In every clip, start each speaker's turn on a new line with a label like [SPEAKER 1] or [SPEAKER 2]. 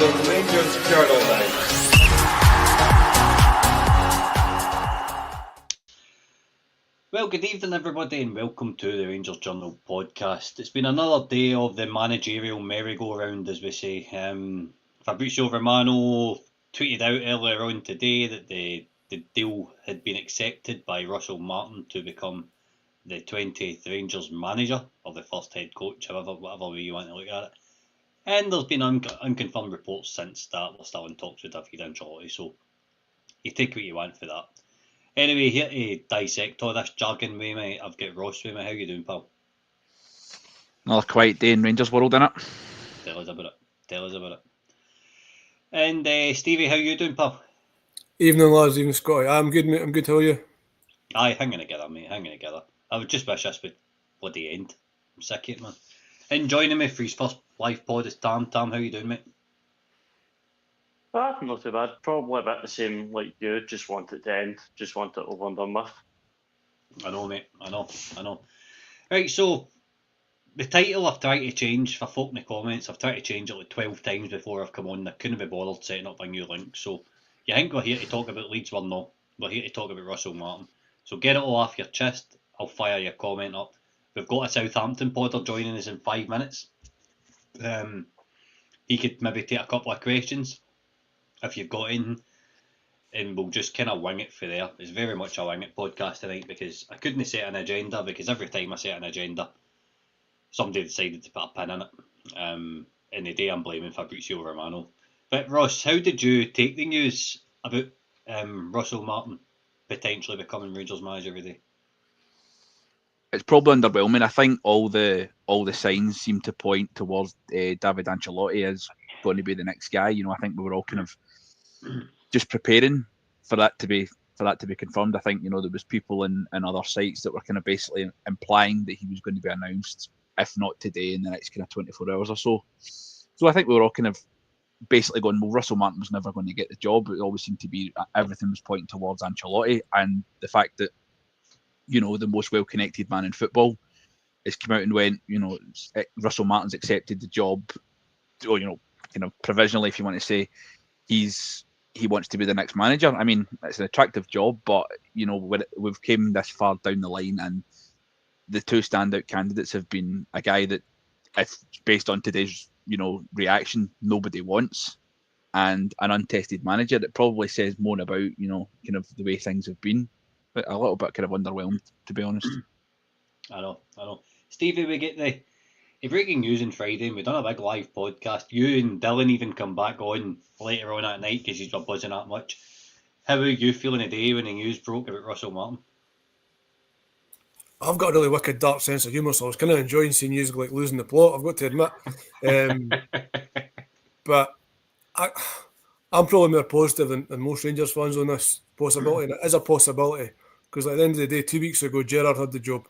[SPEAKER 1] the Rangers Journal now.
[SPEAKER 2] Well, good evening everybody and welcome to the Rangers Journal podcast. It's been another day of the managerial merry-go-round, as we say. Fabrizio Romano tweeted out earlier on today that the deal had been accepted by Russell Martin to become the 20th Rangers manager, or the first head coach, whatever way you want to look at it. And there's been unconfirmed reports since that we're still in talks with David Ancelotti, so you take what you want for that. Anyway, here to dissect all this jargon with me, I've got Ross with me. How you doing, pal?
[SPEAKER 3] Another quiet day in Rangers world, innit?
[SPEAKER 2] Tell us about it. And Stevie, how you doing, pal?
[SPEAKER 4] Evening, lads. Evening, Scotty. I'm good, mate. I'm good. How are you?
[SPEAKER 2] Aye, hanging together, mate. Hanging together. I would just wish this would bloody end. I'm sick of it, man. And joining me for his first live pod is Tam. Tam, how you doing, mate?
[SPEAKER 5] Not too bad. Probably a bit the same like you. Just want it to end. Just want it over and done with.
[SPEAKER 2] I know, mate. I know. Right, so the title I've tried to change for folk in the comments. I've tried to change it like 12 times before I've come on. I couldn't be bothered setting up a new link. So you think we're here to talk about Leeds? Well, no. We're here to talk about Russell Martin. So get it all off your chest. I'll fire your comment up. We've got a Southampton podder joining us in 5 minutes. He could maybe take a couple of questions if you've got in, and we'll just kind of wing it for there. It's very much a wing it podcast tonight because I couldn't set an agenda, because every time I set an agenda, somebody decided to put a pin in it. And the day I'm blaming Fabrizio Romano. But Ross, how did you take the news about Russell Martin potentially becoming Rangers manager every day?
[SPEAKER 3] It's probably underwhelming. I think all the signs seem to point towards David Ancelotti as going to be the next guy. You know, I think we were all kind of just preparing for that to be confirmed. I think, you know, there was people in other sites that were kind of basically implying that he was going to be announced, if not today, in the next kind of 24 hours or so. So I think we were all kind of basically going, well, Russell Martin was never going to get the job. It always seemed to be, everything was pointing towards Ancelotti, and the fact that, you know, the most well-connected man in football has come out and went, you know, Russell Martin's accepted the job, or, you know, kind of provisionally, if you want to say, he wants to be the next manager. I mean, it's an attractive job, but, you know, we've came this far down the line, and the two standout candidates have been a guy that, if based on today's, you know, reaction, nobody wants, and an untested manager. That probably says more about, you know, kind of the way things have been, but a little bit kind of underwhelmed, to be honest.
[SPEAKER 2] I know. Stevie, we get the breaking news on Friday, and we've done a big live podcast. You and Dylan even come back on later on at night because you were buzzing that much. How are you feeling today when the news broke about Russell Martin?
[SPEAKER 4] I've got a really wicked dark sense of humour, so I was kind of enjoying seeing you like losing the plot, I've got to admit. But I'm probably more positive than most Rangers fans on this possibility, and it is a possibility, because at the end of the day, 2 weeks ago, Gerrard had the job.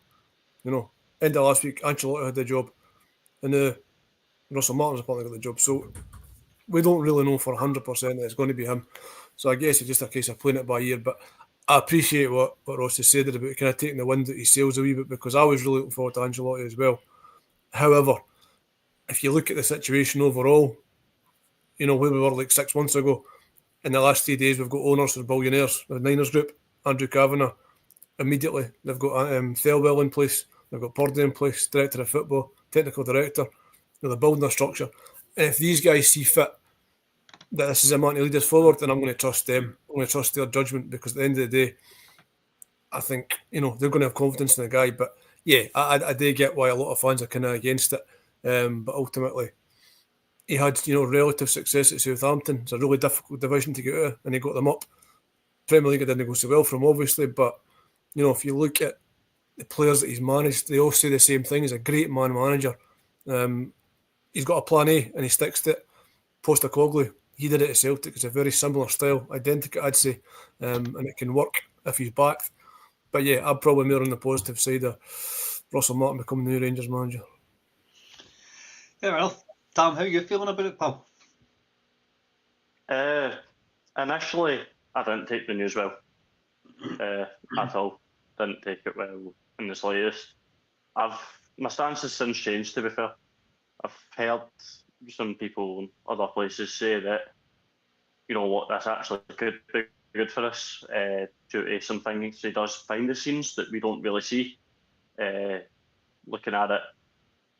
[SPEAKER 4] You know, end of last week, Ancelotti had the job, and Russell Martin's apparently got the job. So we don't really know for 100% that it's going to be him. So I guess it's just a case of playing it by ear. But I appreciate what Ross has said about kind of taking the wind out his sails a wee bit, because I was really looking forward to Ancelotti as well. However, if you look at the situation overall, you know, where we were like 6 months ago, in the last 3 days, we've got owners for billionaires, the Niners Group, Andrew Kavanagh. Immediately, they've got Thelwell in place, they've got Purdy in place, director of football, technical director. They're building a structure. And if these guys see fit that this is a man to lead us forward, then I'm going to trust them. I'm going to trust their judgment, because at the end of the day, I think, you know, they're going to have confidence in the guy. But yeah, I do get why a lot of fans are kind of against it. But ultimately, he had, you know, relative success at Southampton. It's a really difficult division to get out of, and he got them up. Premier League didn't go so well for him, obviously, but, you know, if you look at the players that he's managed, they all say the same thing. He's a great manager. He's got a plan A and he sticks to it. Postecoglou, he did it at Celtic. It's a very similar style, identical, I'd say, and it can work if he's backed. But yeah, I'm probably more on the positive side of Russell Martin becoming the new Rangers manager.
[SPEAKER 2] Fair enough. Tam, how are you feeling about it, pal?
[SPEAKER 5] Initially, I didn't take the news well at all. Didn't take it well in the slightest. My stance has since changed, to be fair. I've heard some people in other places say that, you know what, this actually could be good for us due to some things he does behind the scenes that we don't really see. Looking at it,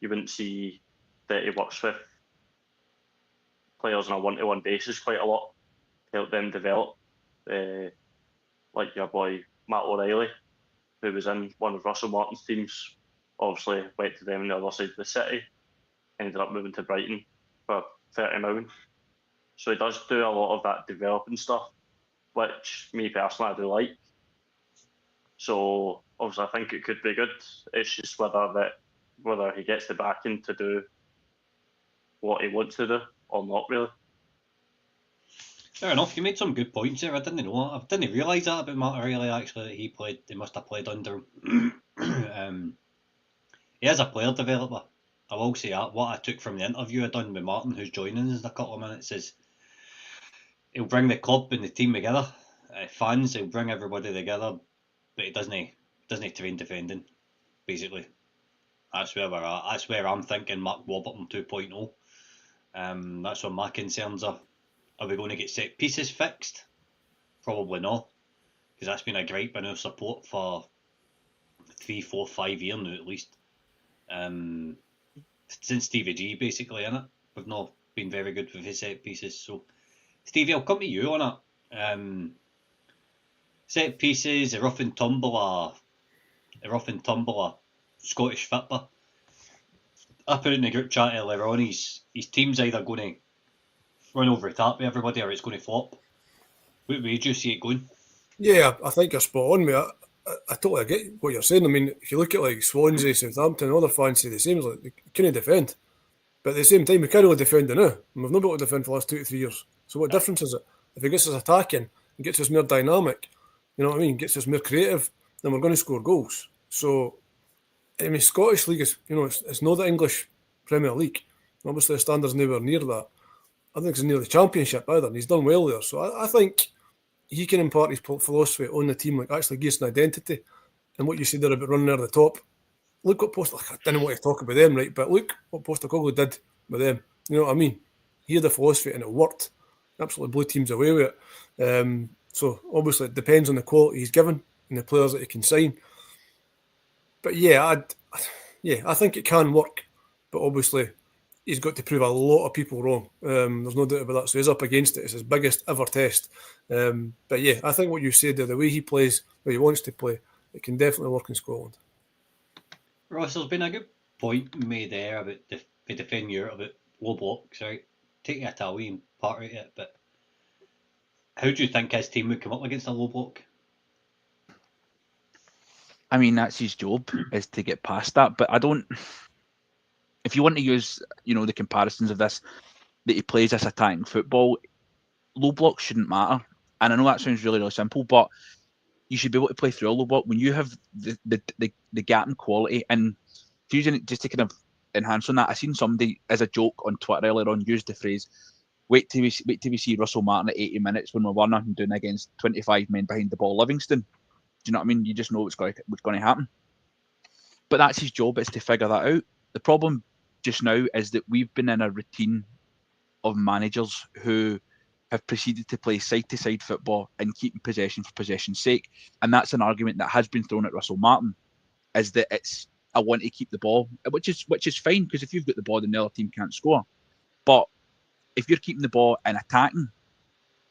[SPEAKER 5] you wouldn't see that he works with players on a one-to-one basis quite a lot to help them develop. Like your boy Matt O'Reilly, who was in one of Russell Martin's teams, obviously went to them on the other side of the city, ended up moving to Brighton for 30 million. So he does do a lot of that developing stuff, which me personally I do like. So obviously I think it could be good. It's just whether he gets the backing to do what he wants to do or not really.
[SPEAKER 2] Fair enough. You made some good points there. I didn't know. I didn't realise that about Matt O'Reilly actually. That he must have played under him. He is a player developer. I will say that. What I took from the interview I done with Martin, who's joining us in a couple of minutes, is he'll bring the club and the team together. Fans, he'll bring everybody together, but he doesn't train defending. Basically, that's where we're at. That's where I'm thinking Mark Warburton 2.0. That's what my concerns are. Are we going to get set pieces fixed? Probably not, because that's been a gripe in our support for 3, 4, 5 years now at least. Since Stevie G basically in it, we've not been very good with his set pieces. So Stevie, I'll come to you on it. Set pieces, a rough and tumble Scottish football. I put it in the group chat earlier on. His team's either going to run over the top with everybody or it's going to flop. What way do you see it going?
[SPEAKER 4] Yeah, I think you're spot on, mate. I totally get what you're saying. I mean, if you look at like Swansea, Southampton, other fans say the same. Like they couldn't defend, but at the same time, we can't really defend now. And we've not been able to defend for the last 2 to 3 years. So what difference is it? If he gets us attacking and gets us more dynamic, you know what I mean, gets us more creative, then we're going to score goals. So, I mean, Scottish League is, you know, it's not the English Premier League. Obviously, the standard's nowhere near that. I think it's near the Championship either, and he's done well there. So I think he can impart his philosophy on the team, like actually gives an identity. And what you said there about running near the top, look what I didn't want to talk about them, right? But look what Postecoglou did with them. You know what I mean? He had the philosophy and it worked. Absolutely blew teams away with it. So obviously it depends on the quality he's given and the players that he can sign. But yeah, I think it can work. But obviously he's got to prove a lot of people wrong. There's no doubt about that. So he's up against it. It's his biggest ever test. But yeah, I think what you said there, the way he plays, the way he wants to play, it can definitely work in Scotland.
[SPEAKER 2] Ross, there's been a good point made there about the defend Europe about low blocks, right? Take it away and part out it, but how do you think his team would come up against a low block?
[SPEAKER 3] I mean, that's his job, is to get past that. But I don't. If you want to use, you know, the comparisons of this, that he plays this attacking football, low blocks shouldn't matter. And I know that sounds really, really simple, but you should be able to play through a low block when you have the gap in quality. And using it just to kind of enhance on that, I seen somebody as a joke on Twitter earlier on use the phrase, wait till we see Russell Martin at 80 minutes when we're 1-0 doing against 25 men behind the ball Livingston. Do you know what I mean? You just know what's going to happen. But that's his job, is to figure that out. The problem just now is that we've been in a routine of managers who have proceeded to play side-to-side football and keeping possession for possession's sake. And that's an argument that has been thrown at Russell Martin, is that it's, I want to keep the ball, which is fine, because if you've got the ball, then the other team can't score. But if you're keeping the ball and attacking,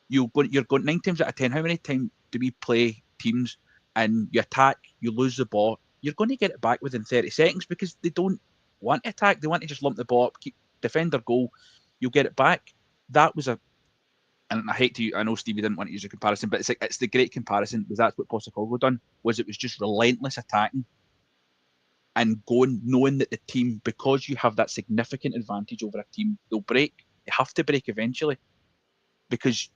[SPEAKER 3] you're going 9 times out of 10. How many times do we play teams and you attack, you lose the ball, you're going to get it back within 30 seconds because they don't want to attack. They want to just lump the ball up, defend their goal, you'll get it back. That was and I know Stevie didn't want to use a comparison, but it's the great comparison, because that's what Postecoglou done, was it was just relentless attacking and going, knowing that the team, because you have that significant advantage over a team, they'll break. They have to break eventually, because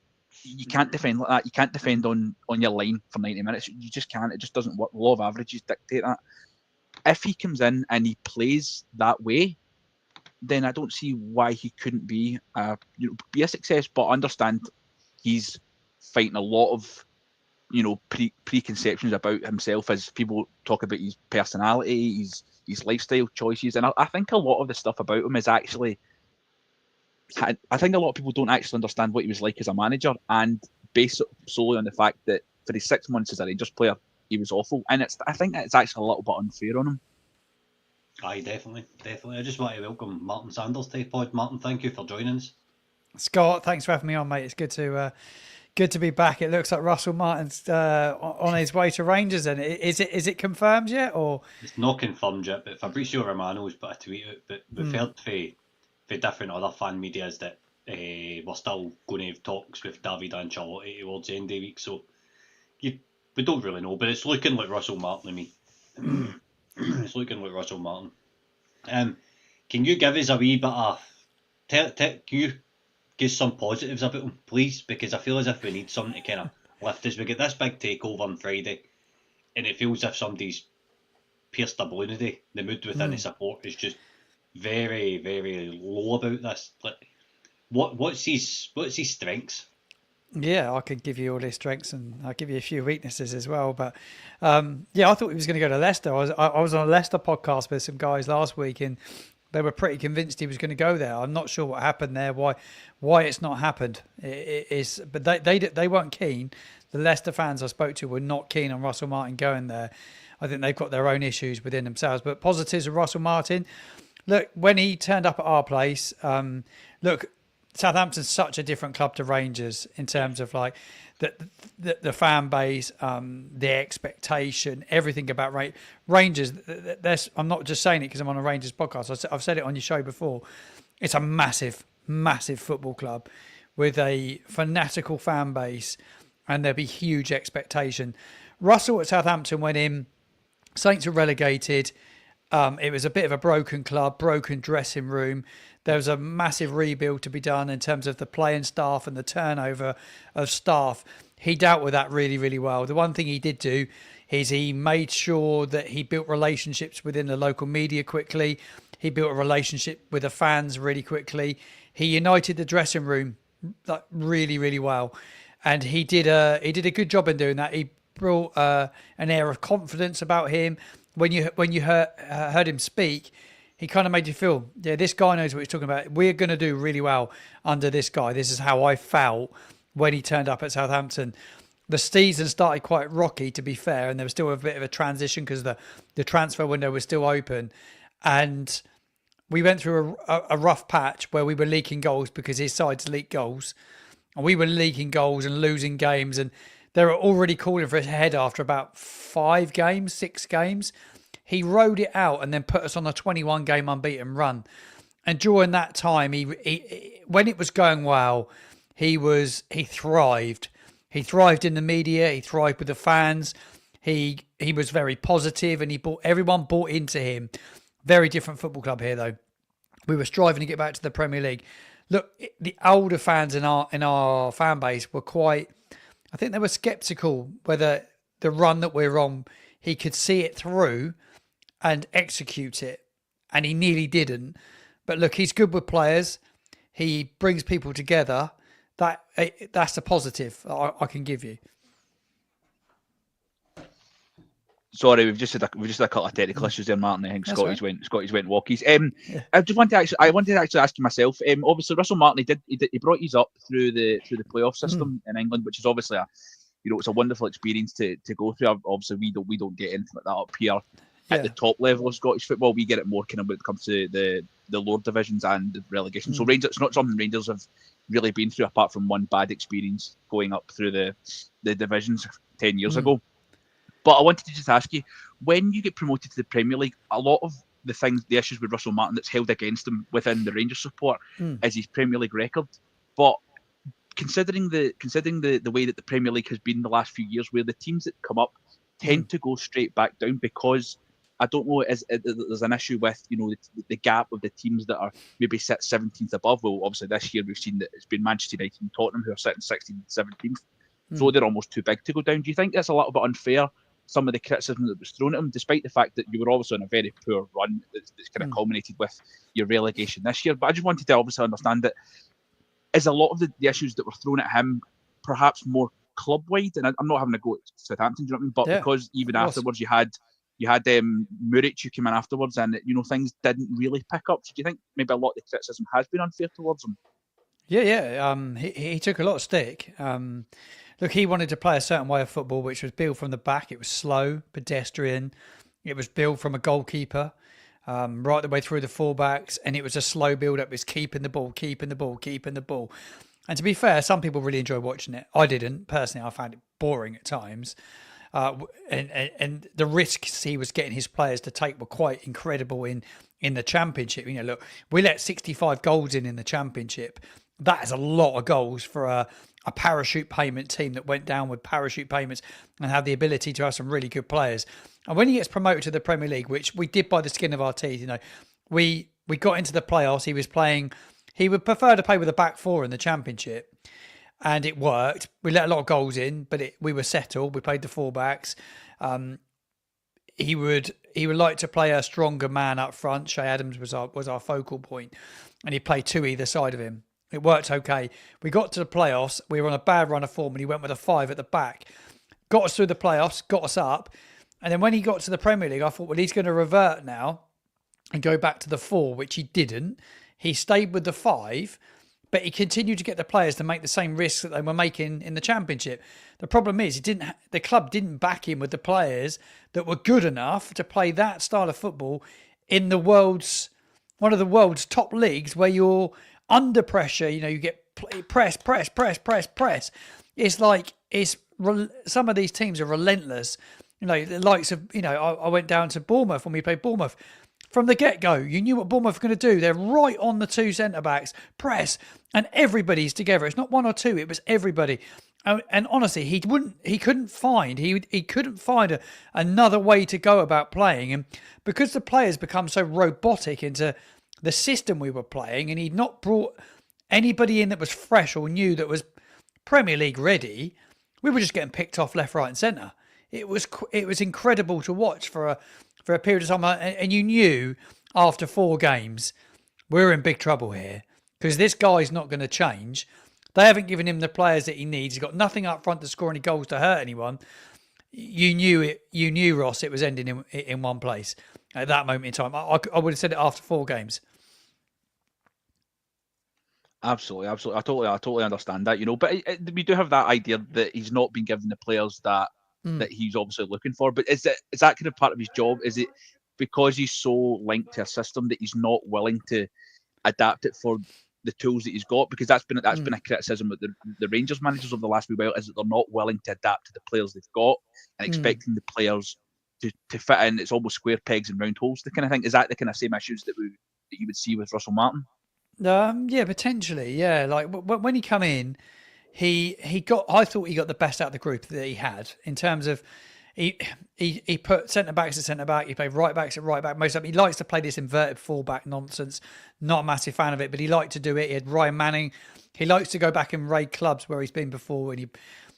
[SPEAKER 3] you can't defend like that. You can't defend on your line for 90 minutes. You just can't. It just doesn't work. Law of averages dictate that. If he comes in and he plays that way, then I don't see why he couldn't be a success. But understand, he's fighting a lot of preconceptions about himself, as people talk about his personality, his lifestyle choices, and I think a lot of the stuff about him is actually I think a lot of people don't actually understand what he was like as a manager, and based solely on the fact that for his 6 months as a Rangers player, he was awful. And I think it's actually a little bit unfair on him.
[SPEAKER 2] Aye, definitely. I just want to welcome Martin Sanders to the pod. Martin, thank you for joining us.
[SPEAKER 6] Scott, thanks for having me on, mate. It's good to be back. It looks like Russell Martin's on his way to Rangers. And is it confirmed yet, or
[SPEAKER 2] it's not confirmed yet? But Fabrizio Romano's put a tweet out. But we've heard for different other fan medias that we're still going to have talks with David Ancelotti towards the end of the week. So we don't really know, but it's looking like Russell Martin to me. It's looking like Russell Martin. Can you give us a wee bit of can you give some positives about him, please? Because I feel as if we need something to kind of lift us. We get this big takeover on Friday, and it feels as if somebody's pierced a balloon today. The mood within the support is just very, very low about this. Like, what's his strengths?
[SPEAKER 6] Yeah, I could give you all his strengths and I'll give you a few weaknesses as well. But I thought he was going to go to Leicester. I was on a Leicester podcast with some guys last week, and they were pretty convinced he was going to go there. I'm not sure what happened there, why it's not happened. But they weren't keen. The Leicester fans I spoke to were not keen on Russell Martin going there. I think they've got their own issues within themselves. But positives of Russell Martin. Look, when he turned up at our place, Southampton's such a different club to Rangers in terms of like the fan base, the expectation, everything about Rangers. I'm not just saying it because I'm on a Rangers podcast. I've said it on your show before. It's a massive, massive football club with a fanatical fan base, and there'll be huge expectation. Russell at Southampton went in. Saints were relegated. It was a bit of a broken club, broken dressing room. There was a massive rebuild to be done in terms of the playing staff and the turnover of staff. He dealt with that really, really well. The one thing he did do is he made sure that he built relationships within the local media quickly. He built a relationship with the fans really quickly. He united the dressing room really, really well. And he did a good job in doing that. He brought an air of confidence about him. When you heard him speak, he kind of made you feel, yeah, this guy knows what he's talking about. We're going to do really well under this guy. This is how I felt when he turned up at Southampton. The season started quite rocky, to be fair, and there was still a bit of a transition because the transfer window was still open. And we went through a rough patch where we were leaking goals because his sides leaked goals. And we were leaking goals and losing games. And they were already calling for his head after about 6 games. He rode it out and then put us on a 21-game unbeaten run. And during that time, he when it was going well, he thrived. He thrived in the media. He thrived with the fans. He was very positive, and everyone bought into him. Very different football club here, though. We were striving to get back to the Premier League. Look, the older fans in our fan base were quite. I think they were sceptical whether the run that we're on, he could see it through and execute it, and he nearly didn't. But look, he's good with players. He brings people together. That's a positive I can give you.
[SPEAKER 3] Sorry, we've just had a couple of technical issues there, Martin. I think Scotty's went walkies. I wanted to actually ask you myself. Obviously, Russell Martin he brought you up through the playoff system in England, which is obviously it's a wonderful experience to go through. Obviously, we don't get anything like that up here at the top level of Scottish football. We get it more kind of when it comes to the lower divisions and the relegation. So Rangers, it's not something Rangers have really been through, apart from one bad experience going up through the divisions 10 years ago. But I wanted to just ask you, when you get promoted to the Premier League, a lot of the issues with Russell Martin that's held against him within the Rangers support is his Premier League record. But considering the way that the Premier League has been the last few years, where the teams that come up tend to go straight back down, because I don't know, there's an issue with the gap of the teams that are maybe set 17th above. Well, obviously this year we've seen that it's been Manchester United and Tottenham who are sitting 16th and 17th, so they're almost too big to go down. Do you think that's a little bit unfair, some of the criticism that was thrown at them, despite the fact that you were obviously on a very poor run that's kind of culminated with your relegation this year? But I just wanted to obviously understand that is a lot of the issues that were thrown at him perhaps more club-wide, and I'm not having to go at Southampton, do you know what I mean? But because even afterwards you had Muric who came in afterwards, and things didn't really pick up. So do you think maybe a lot of the criticism has been unfair towards him?
[SPEAKER 6] Yeah. He took a lot of stick. Look, he wanted to play a certain way of football, which was built from the back. It was slow, pedestrian. It was built from a goalkeeper, right the way through the fullbacks, and it was a slow build-up. It's keeping the ball. And to be fair, some people really enjoy watching it. I didn't personally. I found it boring at times. And the risks he was getting his players to take were quite incredible in the Championship. Look, we let 65 goals in the Championship. That is a lot of goals for a parachute payment team that went down with parachute payments and had the ability to have some really good players. And when he gets promoted to the Premier League, which we did by the skin of our teeth, we got into the playoffs. He would prefer to play with a back four in the Championship. And it worked. We let a lot of goals in, but we were settled. We played the fullbacks. He would like to play a stronger man up front. Shea Adams was our focal point, and he played two either side of him. It worked okay. We got to the playoffs. We were on a bad run of form, and he went with a 5 at the back. Got us through the playoffs, got us up, and then when he got to the Premier League, I thought, well, he's going to revert now and go back to the 4, which he didn't. He stayed with the 5. But he continued to get the players to make the same risks that they were making in the Championship. The problem is, the club didn't back him with the players that were good enough to play that style of football in one of the world's top leagues, where you're under pressure. You get press. It's like some of these teams are relentless. The likes of I went down to Bournemouth when we played Bournemouth. From the get-go, you knew what Bournemouth were going to do. They're right on the 2 centre-backs, press, and everybody's together. It's not 1 or 2, it was everybody. And honestly, he couldn't find another way to go about playing. And because the players become so robotic into the system we were playing, and he'd not brought anybody in that was fresh or new, that was Premier League ready, we were just getting picked off left, right, and centre. It was incredible to watch for a period of time, and you knew after 4 games we're in big trouble here, because this guy's not going to change. They haven't given him the players that he needs. He's got nothing up front to score any goals to hurt anyone. You knew, Ross, it was ending in one place at that moment in time. I would have said it after 4 games.
[SPEAKER 3] Absolutely. I totally understand that. But we do have that idea that he's not been given the players that he's obviously looking for. But is that kind of part of his job? Is it because he's so linked to a system that he's not willing to adapt it for the tools that he's got? Because that's been a criticism of the Rangers managers over the last wee while, is that they're not willing to adapt to the players they've got and expecting the players to fit in. It's almost square pegs and round holes, the kind of thing. Is that the kind of same issues that you would see with Russell Martin?
[SPEAKER 6] Yeah, potentially. Yeah, like when he come in, I thought he got the best out of the group that he had, in terms of he put centre backs at centre back, he played right backs at right back. Most of him, he likes to play this inverted fullback nonsense. Not a massive fan of it, but he liked to do it. He had Ryan Manning. He likes to go back and raid clubs where he's been before, and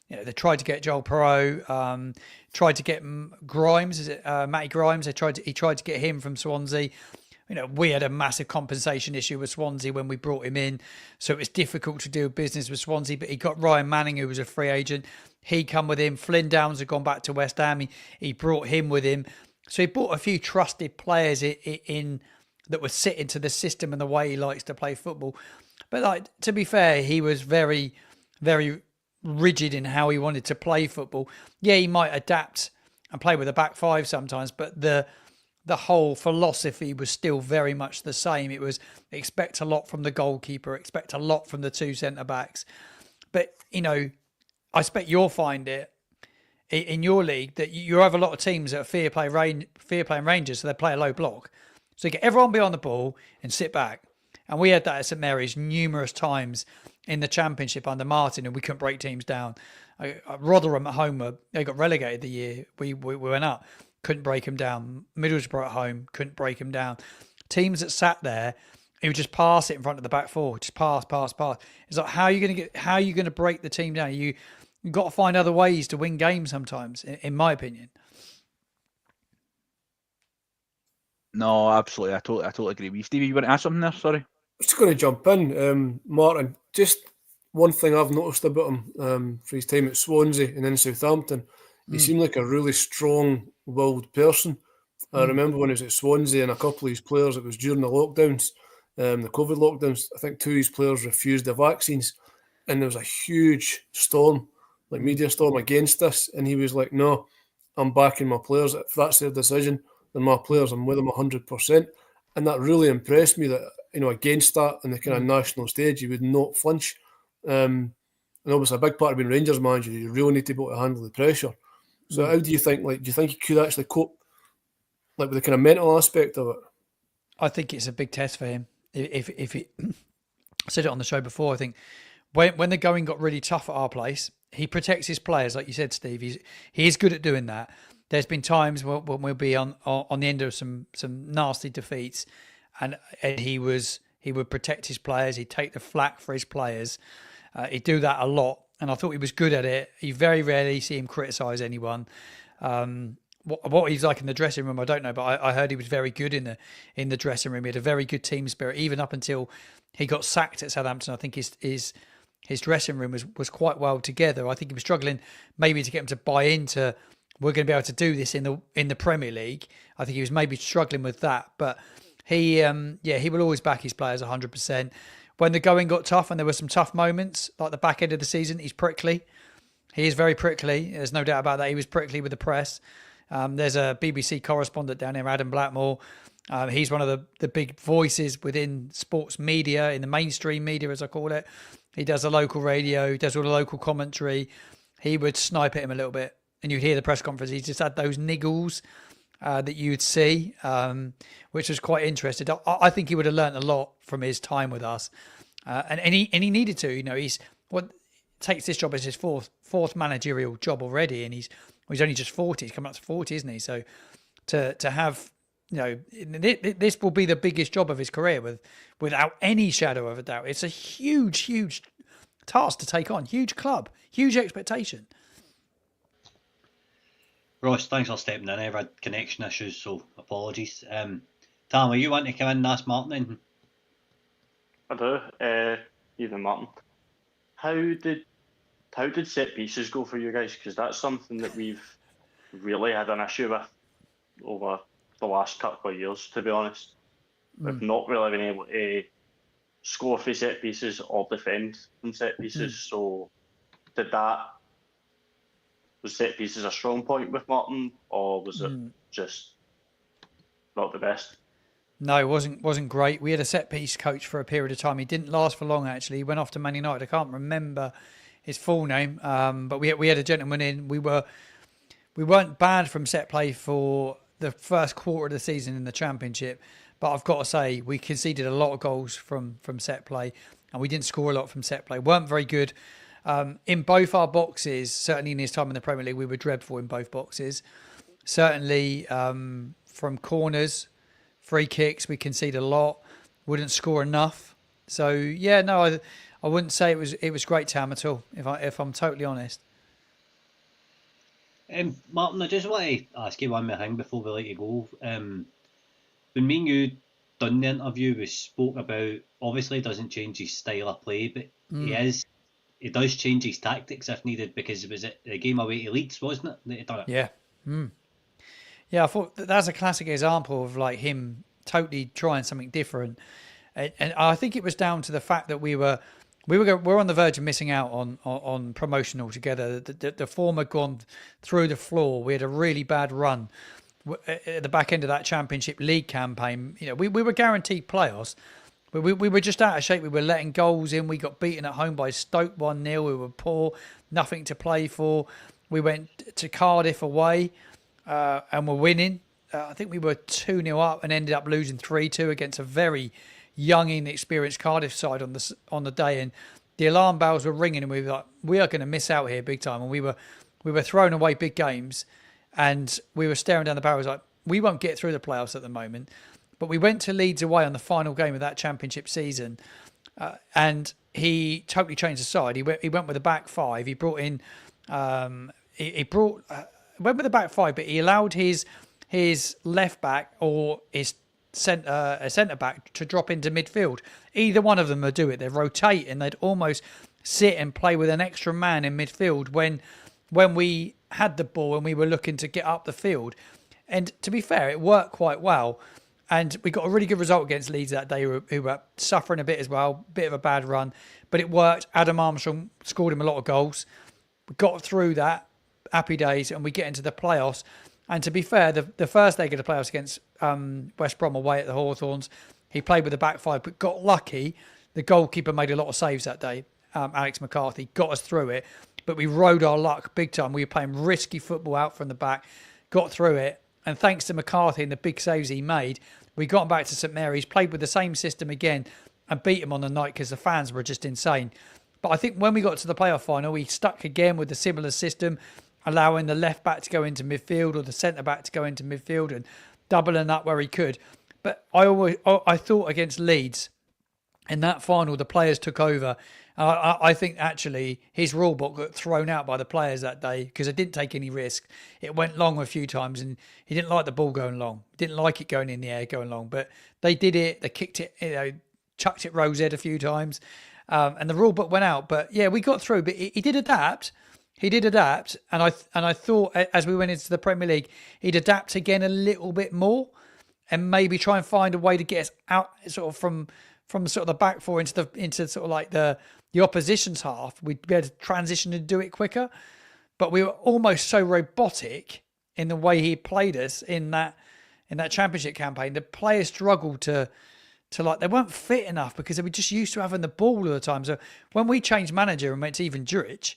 [SPEAKER 6] they tried to get Joel Perreault, tried to get Grimes, Matty Grimes. He tried to get him from Swansea. We had a massive compensation issue with Swansea when we brought him in, so it was difficult to do business with Swansea. But he got Ryan Manning, who was a free agent. He come with him. Flynn Downs had gone back to West Ham. He brought him with him. So he brought a few trusted players in that would sit into the system and the way he likes to play football. But to be fair, he was very, very rigid in how he wanted to play football. Yeah, he might adapt and play with a back 5 sometimes, but the whole philosophy was still very much the same. It was expect a lot from the goalkeeper, expect a lot from the 2 centre-backs. But, I expect you'll find it in your league that you have a lot of teams that are fear playing Rangers, so they play a low block. So you get everyone behind the ball and sit back. And we had that at St Mary's numerous times in the Championship under Martin, and we couldn't break teams down. Rotherham at home, they got relegated the year we went up. Couldn't break them down. Middlesbrough at home, couldn't break them down. Teams that sat there, he would just pass it in front of the back 4, just pass. It's like, how are you going to break the team down? You've got to find other ways to win games sometimes, in my opinion.
[SPEAKER 3] No, absolutely. I totally agree with you. Stevie, you want to ask something there? Sorry.
[SPEAKER 4] I'm just going to jump in, Martin. Just one thing I've noticed about him for his time at Swansea and then Southampton. He seemed like a really strong-willed person. I remember when he was at Swansea and a couple of his players, it was during the lockdowns, the COVID lockdowns, I think 2 of his players refused the vaccines, and there was a huge storm, like media storm against this, and he was like, no, I'm backing my players. If that's their decision, then my players, I'm with them 100%. And that really impressed me that, against that on the kind of national stage, he would not flinch. And obviously a big part of being Rangers manager, you really need to be able to handle the pressure. So how do you think, do you think he could actually cope, with the kind of mental aspect of it?
[SPEAKER 6] I think it's a big test for him. If he I said it on the show before, I think when the going got really tough at our place, he protects his players, like you said, Steve. He is good at doing that. There's been times when we'll be on the end of some nasty defeats, and he would protect his players. He'd take the flak for his players. He'd do that a lot, and I thought he was good at it. You very rarely see him criticise anyone. What he's like in the dressing room, I don't know, but I heard he was very good in the dressing room. He had a very good team spirit, even up until he got sacked at Southampton. I think his dressing room was quite well together. I think he was struggling maybe to get him to buy into, we're going to be able to do this in the Premier League. I think he was maybe struggling with that, but he will always back his players 100%. When the going got tough and there were some tough moments, like the back end of the season, he's prickly. He is very prickly. There's no doubt about that. He was prickly with the press. There's a BBC correspondent down here, Adam Blackmore. He's one of the big voices within sports media, in the mainstream media, as I call it. He does the local radio, he does all the local commentary. He would snipe at him a little bit, and you'd hear the press conference. He just had those niggles that you'd see, which was quite interesting. I think he would have learnt a lot from his time with us, and he needed to. He's takes this job as his fourth managerial job already, and he's only just 40. He's coming up to 40, isn't he? So to have, this will be the biggest job of his career without any shadow of a doubt. It's a huge task to take on. Huge club, huge expectation.
[SPEAKER 2] Ross, thanks for stepping in. I've had connection issues, so apologies. Tam, are you wanting to come in and ask Martin anything?
[SPEAKER 5] I do. Even Martin, how did set pieces go for you guys? Because that's something that we've really had an issue with over the last couple of years, to be honest. We've not really been able to score for set pieces or defend from set pieces. So was set pieces a strong point with Martin, or was it just not the best?
[SPEAKER 6] No, it wasn't great. We had a set piece coach for a period of time. He didn't last for long, actually. He went off to Man United. I can't remember his full name, but we had a gentleman in. We weren't bad from set play for the first quarter of the season in the Championship, but I've got to say we conceded a lot of goals from set play, and we didn't score a lot from set play. Weren't very good in both our boxes. Certainly in his time in the Premier League, we were dreadful in both boxes. Certainly from corners, free kicks, we conceded a lot. Wouldn't score enough. So yeah, no, I wouldn't say it was great, Tam, at all, if I'm totally honest.
[SPEAKER 2] Martin, I just want to ask you one more thing before we let you go. When me and you done the interview, we spoke about, obviously he doesn't change his style of play, but he does change his tactics if needed, because it was the game away to Leeds, wasn't it, that he done it?
[SPEAKER 6] Yeah. Yeah, I thought that's a classic example of like him totally trying something different. And I think it was down to the fact that we're on the verge of missing out on promotion altogether. The form had gone through the floor. We had a really bad run at the back end of that Championship League campaign. We were guaranteed playoffs, but we were just out of shape. We were letting goals in. We got beaten at home by Stoke 1-0. We were poor, nothing to play for. We went to Cardiff away and were winning. I think we were 2-0 up and ended up losing 3-2 against a very young, inexperienced Cardiff side on the day, and the alarm bells were ringing, and we were like, we are going to miss out here big time. And we were throwing away big games, and we were staring down the barrels like, we won't get through the playoffs at the moment. But we went to Leeds away on the final game of that Championship season, and he totally changed the side. He went with a back five. He brought in went with a back five, but he allowed his left back or his centre back to drop into midfield. Either one of them would do it. They'd rotate and they'd almost sit and play with an extra man in midfield when we had the ball and we were looking to get up the field. And to be fair, it worked quite well. And we got a really good result against Leeds that day, who were suffering a bit as well, bit of a bad run, but it worked. Adam Armstrong scored him a lot of goals. We got through that, happy days, and we get into the playoffs. And to be fair, the first leg of the playoffs against West Brom away at the Hawthorns, he played with the back five, but got lucky. The goalkeeper made a lot of saves that day. Alex McCarthy got us through it, but we rode our luck big time. We were playing risky football out from the back, got through it, and thanks to McCarthy and the big saves he made, we got back to St Mary's, played with the same system again, and beat him on the night because the fans were just insane. But I think when we got to the playoff final, we stuck again with a similar system, allowing the left back to go into midfield or the centre back to go into midfield and doubling up where he could. But I thought against Leeds, in that final, the players took over. I think actually his rule book got thrown out by the players that day because it didn't take any risk. It went long a few times and he didn't like the ball going long. Didn't like it going in the air going long. But they did it. They kicked it, chucked it rose head a few times. And the rule book went out. But yeah, we got through. But he did adapt. He did adapt. And I thought as we went into the Premier League, he'd adapt again a little bit more and maybe try and find a way to get us out sort of from sort of the back four into sort of like the opposition's half. We'd be able to transition and do it quicker. But we were almost so robotic in the way he played us in that championship campaign. The players struggled to like, they weren't fit enough because they were just used to having the ball all the time. So when we changed manager and went to even Juric,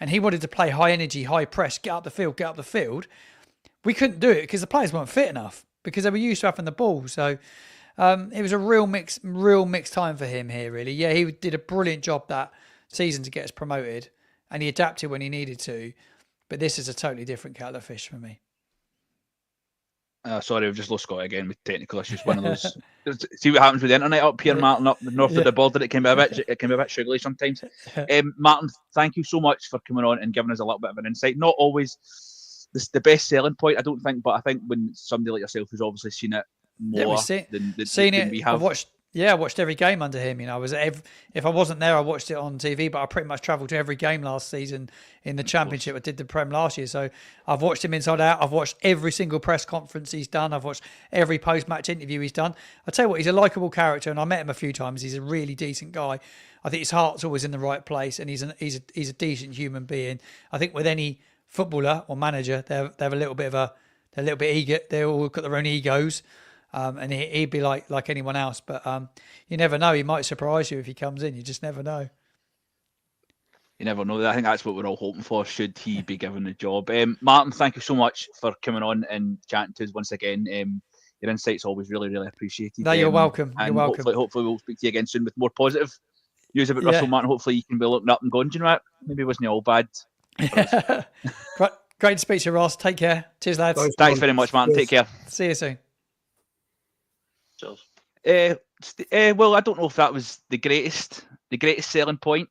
[SPEAKER 6] and he wanted to play high energy, high press, get up the field, we couldn't do it because the players weren't fit enough because they were used to having the ball. So it was a real mixed time for him here, really. Yeah, he did a brilliant job that season to get us promoted, and he adapted when he needed to. But this is a totally different kettle of fish for me.
[SPEAKER 3] Sorry, I've just lost Scott again with technical issues. One of those. See what happens with the internet up here, Martin, up north of the border. It can be a bit sugary sometimes. Martin, thank you so much for coming on and giving us a little bit of an insight. Not always the best selling point, I don't think, but I think when somebody like yourself who's obviously seen it more than we have.
[SPEAKER 6] I watched every game under him. If I wasn't there, I watched it on TV, but I pretty much travelled to every game last season in the Championship. I did the Prem last year, so I've watched him inside out. I've watched every single press conference he's done. I've watched every post-match interview he's done. I tell you what, he's a likeable character, and I met him a few times. He's a really decent guy. I think his heart's always in the right place, and he's a decent human being. I think with any footballer or manager, they have a little bit eager. They all got their own egos. And he'd be like anyone else, but you never know. He might surprise you if he comes in. You just never know.
[SPEAKER 3] You never know. I think that's what we're all hoping for, should he be given the job. Martin, thank you so much for coming on and chatting to us once again. Your insight's always really, really appreciated.
[SPEAKER 6] No, you're welcome. You're welcome.
[SPEAKER 3] Hopefully we'll speak to you again soon with more positive news about Russell Martin. Hopefully you can be looking up and going, do you know what? Maybe it wasn't all bad.
[SPEAKER 6] Great to speak to you, Ross. Take care. Cheers, lads.
[SPEAKER 3] Thanks very much, Martin. Take care.
[SPEAKER 6] See you soon.
[SPEAKER 3] Well, I don't know if that was the greatest selling point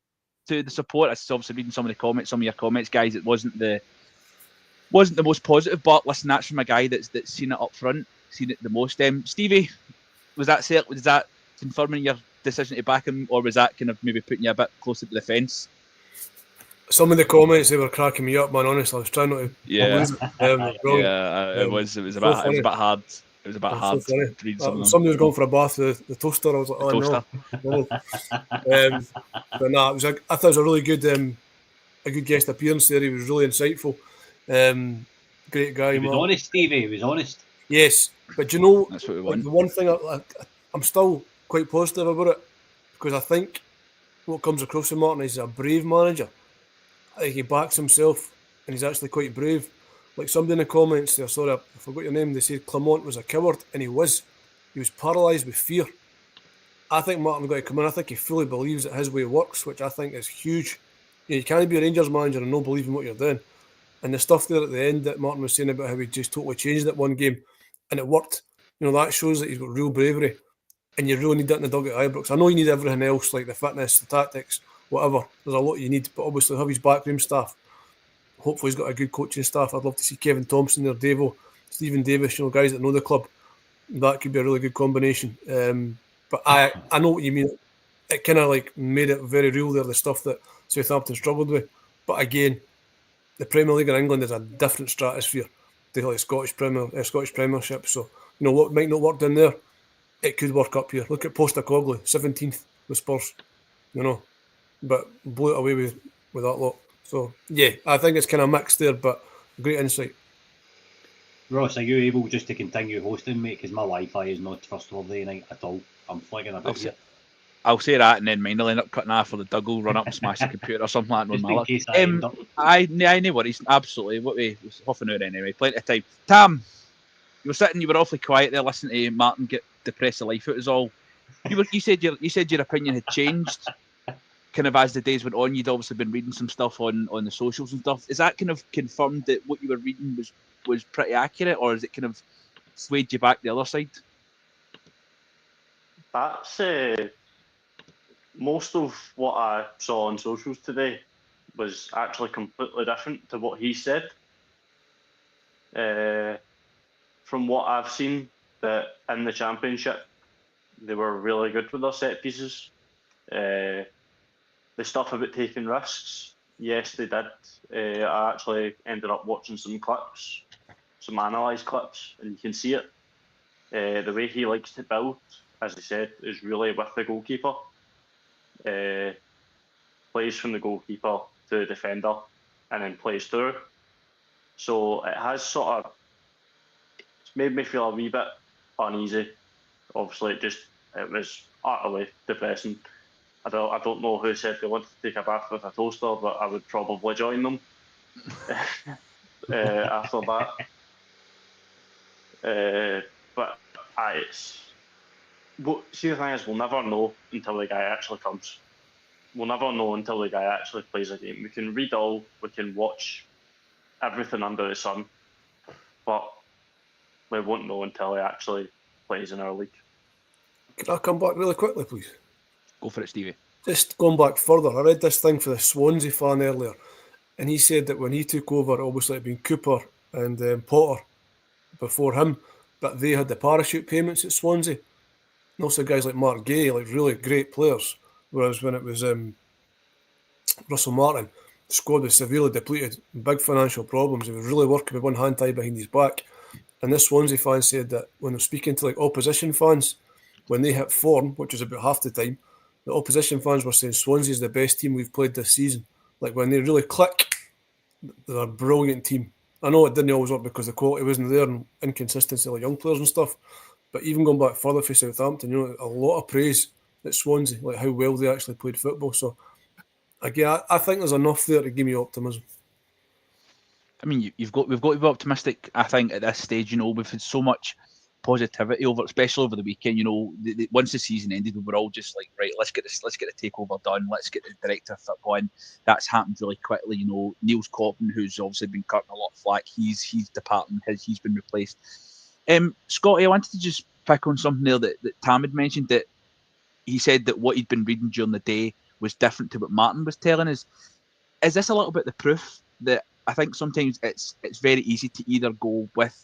[SPEAKER 3] to the support. I was obviously reading some of your comments, guys. It wasn't the most positive, but listen, that's from a guy that's seen it up front, seen it the most. Stevie, was that confirming your decision to back him, or was that kind of maybe putting you a bit closer to the fence?
[SPEAKER 4] Some of the comments, they were cracking me up, man. Honestly, I was trying not to.
[SPEAKER 3] It was a bit hard. It was a bit hard to read some of them.
[SPEAKER 4] Somebody was going for a bath with the toaster. I was like, no. But no, I thought it was a really good guest appearance there. He was really insightful. Great guy.
[SPEAKER 2] He was honest, Stevie. He was honest.
[SPEAKER 4] Yes, but you know,
[SPEAKER 3] that's what we want.
[SPEAKER 4] The one thing I'm still quite positive about it, because I think what comes across from Martin is he's a brave manager. I think he backs himself, and he's actually quite brave. Like somebody in the comments there, sorry, I forgot your name, they said Clement was a coward, and he was. He was paralysed with fear. I think Martin's got to come in. I think he fully believes that his way works, which I think is huge. You can't be a Rangers manager and not believe in what you're doing. And the stuff there at the end that Martin was saying about how he just totally changed that one game, and it worked. That shows that he's got real bravery, and you really need that in the dugout at Ibrox. I know you need everything else, like the fitness, the tactics, whatever. There's a lot you need, but obviously have his backroom staff. Hopefully he's got a good coaching staff. I'd love to see Kevin Thompson there, Davo, Stephen Davis, guys that know the club. That could be a really good combination. But I know what you mean. It kind of like made it very real there, the stuff that Southampton struggled with. But again, the Premier League in England is a different stratosphere to like Scottish Premiership. So what might not work down there, it could work up here. Look at Postecoglou, 17th with Spurs, but blew it away with that lot. So, yeah, I think it's kind of mixed there, but great insight.
[SPEAKER 2] Ross, are you able just to continue hosting, mate? Because my Wi-Fi is not trustworthy tonight at all. I'm flicking about here.
[SPEAKER 3] I'll say that, and then mine will end up cutting off for the Dougal, run up and smash the computer or something like that.
[SPEAKER 2] Just in case I end up.
[SPEAKER 3] No worries, absolutely. What we half an hour anyway, plenty of time. Tam, you were awfully quiet there, listening to Martin get depressed the life out is all. You said your opinion had changed, kind of as the days went on. You'd obviously been reading some stuff on the socials and stuff. Is that kind of confirmed that what you were reading was pretty accurate, or is it kind of swayed you back the other side?
[SPEAKER 5] That's most of what I saw on socials today was actually completely different to what he said. From what I've seen, that in the Championship, they were really good with their set pieces. The stuff about taking risks, yes, they did. I actually ended up watching some clips, some analysed clips, and you can see it. The way he likes to build, as I said, is really with the goalkeeper. Plays from the goalkeeper to the defender and then plays through. So it has sort of made me feel a wee bit uneasy. Obviously, it was utterly depressing. I don't know who said they wanted to take a bath with a toaster, but I would probably join them after that. But see, the thing is, we'll never know until the guy actually comes. We'll never know until the guy actually plays a game. We can read all, we can watch everything under the sun, but we won't know until he actually plays in our league.
[SPEAKER 4] Can I come back really quickly, please?
[SPEAKER 3] Go for it, Stevie.
[SPEAKER 4] Just going back further, I read this thing for the Swansea fan earlier, and he said that when he took over, obviously it had been Cooper and Potter before him, but they had the parachute payments at Swansea. And also guys like Mark Gay, like really great players, whereas when it was Russell Martin, the squad was severely depleted, big financial problems. He was really working with one hand tied behind his back. And this Swansea fan said that when they're speaking to like opposition fans, when they hit form, which was about half the time, the opposition fans were saying Swansea is the best team we've played this season. Like when they really click, they're a brilliant team. I know it didn't always work because the quality wasn't there and inconsistency like young players and stuff. But even going back further for Southampton, a lot of praise at Swansea, like how well they actually played football. So again, I think there's enough there to give me optimism.
[SPEAKER 3] I mean, we've got to be optimistic. I think at this stage, we've had so much positivity especially over the weekend. Once the season ended, we were all just like, right, let's get the takeover done. Let's get the director of football in. That's happened really quickly. Niels Cotton, who's obviously been cutting a lot of flack, he's departing. He's been replaced. Scotty, I wanted to just pick on something there that Tam had mentioned, that he said that what he'd been reading during the day was different to what Martin was telling us. Is this a little bit the proof that I think sometimes it's very easy to either go with